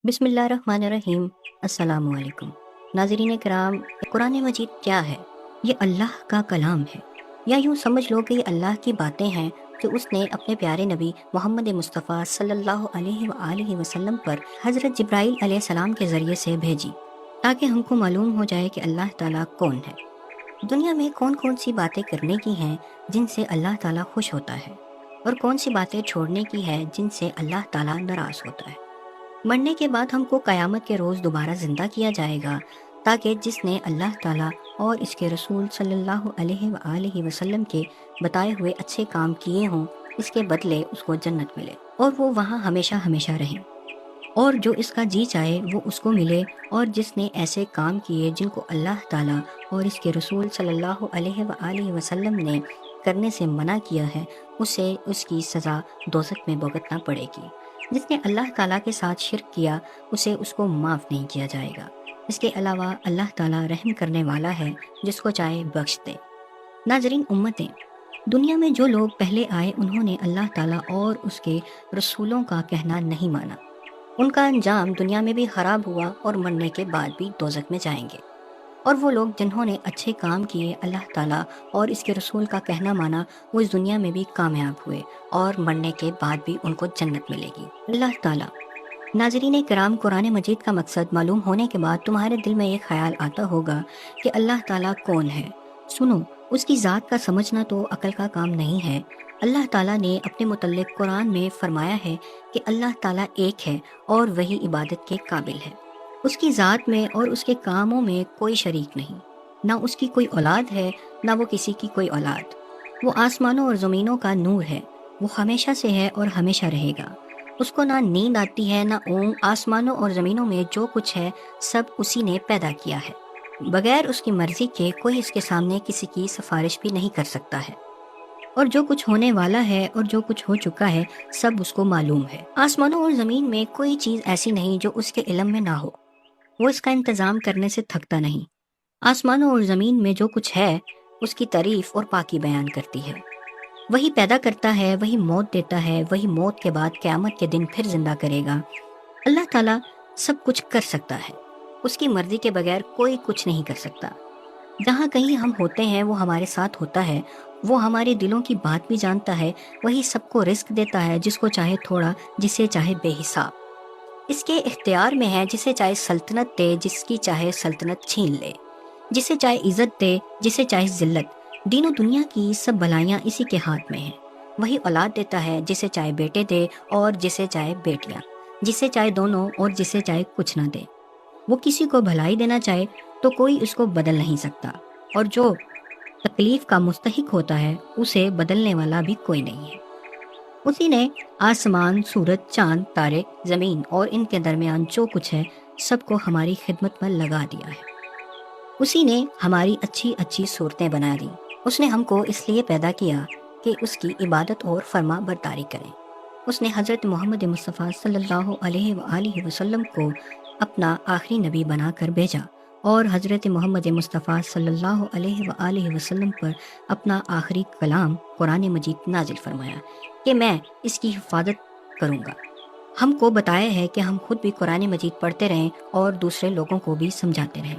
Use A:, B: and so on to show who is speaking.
A: बिस्मिल्लाहिर्रहमानिर्रहीम। अस्सलाम वालेकुम। नाज़रीन कराम, कुरान मजीद क्या है? ये अल्लाह का कलाम है, या यूँ समझ लो कि ये अल्लाह की बातें हैं जो उसने अपने प्यारे नबी मोहम्मद मुस्तफ़ा सल्लल्लाहु अलैहि वसल्लम पर हज़रत जिब्राईल अलैहिस्सलाम के ज़रिए से भेजी, ताकि हमको मालूम हो जाए कि अल्लाह ताला कौन है। दुनिया में कौन कौन सी बातें करने की हैं जिनसे अल्लाह ताला खुश होता है, और कौन सी बातें छोड़ने की है जिनसे अल्लाह ताला नाराज़ होता है। मरने के बाद हमको क़यामत के रोज़ दोबारा ज़िंदा किया जाएगा, ताकि जिसने अल्लाह ताला और इसके रसूल सल्लल्लाहु अलैहि वसल्लम के बताए हुए अच्छे काम किए हों, इसके बदले उसको जन्नत मिले और वो वहाँ हमेशा हमेशा रहे। और जो इसका जी चाहे वो उसको मिले, और जिसने ऐसे काम किए जिनको अल्लाह ताला और इसके रसूल सल्लल्लाहु अलैहि वसल्लम ने करने से मना किया है, उसे उसकी सज़ा दोज़ख में भुगतना पड़ेगी। जिसने अल्लाह ताला के साथ शिर्क किया, उसे उसको माफ़ नहीं किया जाएगा। इसके अलावा अल्लाह ताला रहम करने वाला है, जिसको चाहे बख्श दे। नाजरीन उम्मतें, दुनिया में जो लोग पहले आए उन्होंने अल्लाह ताला और उसके रसूलों का कहना नहीं माना। उनका अंजाम दुनिया में भी खराब हुआ और मरने के बाद भी दोज़ख में जाएंगे। और वो लोग जिन्होंने अच्छे काम किए, अल्लाह ताला और इसके रसूल का कहना माना, वो इस दुनिया में भी कामयाब हुए और मरने के बाद भी उनको जन्नत मिलेगी। अल्लाह ताला। नाज़रीन कराम, कुरान मजीद का मकसद मालूम होने के बाद तुम्हारे दिल में ये ख्याल आता होगा कि अल्लाह ताला कौन है। सुनो, उसकी ज़ात का समझना तो अकल का काम नहीं है। अल्लाह ताला ने अपने मुतल्लिक़ कुरान में फरमाया है कि अल्लाह ताला एक है और वही इबादत के काबिल है। उसकी ज़ात में और उसके कामों में कोई शरीक नहीं। ना उसकी कोई औलाद है, ना वो किसी की कोई औलाद। वो आसमानों और ज़मीनों का नूर है। वो हमेशा से है और हमेशा रहेगा। उसको ना नींद आती है ना ऊँग। आसमानों और ज़मीनों में जो कुछ है सब उसी ने पैदा किया है। बगैर उसकी मर्ज़ी के कोई इसके सामने किसी की सिफारिश भी नहीं कर सकता है। और जो कुछ होने वाला है और जो कुछ हो चुका है, सब उसको मालूम है। आसमानों और ज़मीन में कोई चीज़ ऐसी नहीं जो उसके इल्म में ना हो। वो इसका इंतज़ाम करने से थकता नहीं। आसमानों और ज़मीन में जो कुछ है, उसकी तारीफ़ और पाकी बयान करती है। वही पैदा करता है, वही मौत देता है, वही मौत के बाद क़यामत के दिन फिर जिंदा करेगा। अल्लाह ताला सब कुछ कर सकता है। उसकी मर्ज़ी के बगैर कोई कुछ नहीं कर सकता। जहाँ कहीं हम होते हैं वो हमारे साथ होता है। वो हमारे दिलों की बात भी जानता है। वही सबको रिस्क देता है, जिसको चाहे थोड़ा, जिसे चाहे बेहिसाब। इसके इख्तियार में है, जिसे चाहे सल्तनत दे, जिसकी चाहे सल्तनत छीन ले, जिसे चाहे इज़्ज़त दे, जिसे चाहे ज़िल्लत। दीनों दुनिया की सब भलाइयाँ इसी के हाथ में हैं। वही औलाद देता है, जिसे चाहे बेटे दे और जिसे चाहे बेटियाँ, जिसे चाहे दोनों और जिसे चाहे कुछ ना दे। वो किसी को भलाई देना चाहे तो कोई उसको बदल नहीं सकता, और जो तकलीफ का मुस्तहिक होता है उसे बदलने वाला भी कोई नहीं है। उसी ने आसमान, सूरज, चांद, तारे, ज़मीन और इनके दरमियान जो कुछ है सबको हमारी खिदमत में लगा दिया है। उसी ने हमारी अच्छी अच्छी सूरतें बना दी। उसने हमको इसलिए पैदा किया कि उसकी इबादत और फर्मा बरदारी करें। उसने हज़रत मोहम्मद मुस्तफ़ा सल्लल्लाहु अलैहि वसल्लम को अपना आखिरी नबी बनाकर भेजा, और हज़रत मोहम्मद मुस्तफ़ा सल्लल्लाहु अलैहि वसल्लम पर अपना आखिरी कलाम कुरान मजीद नाजिल फरमाया कि मैं इसकी हिफाजत करूँगा। हमको बताया है कि हम खुद भी कुरान मजीद पढ़ते रहें और दूसरे लोगों को भी समझाते रहें।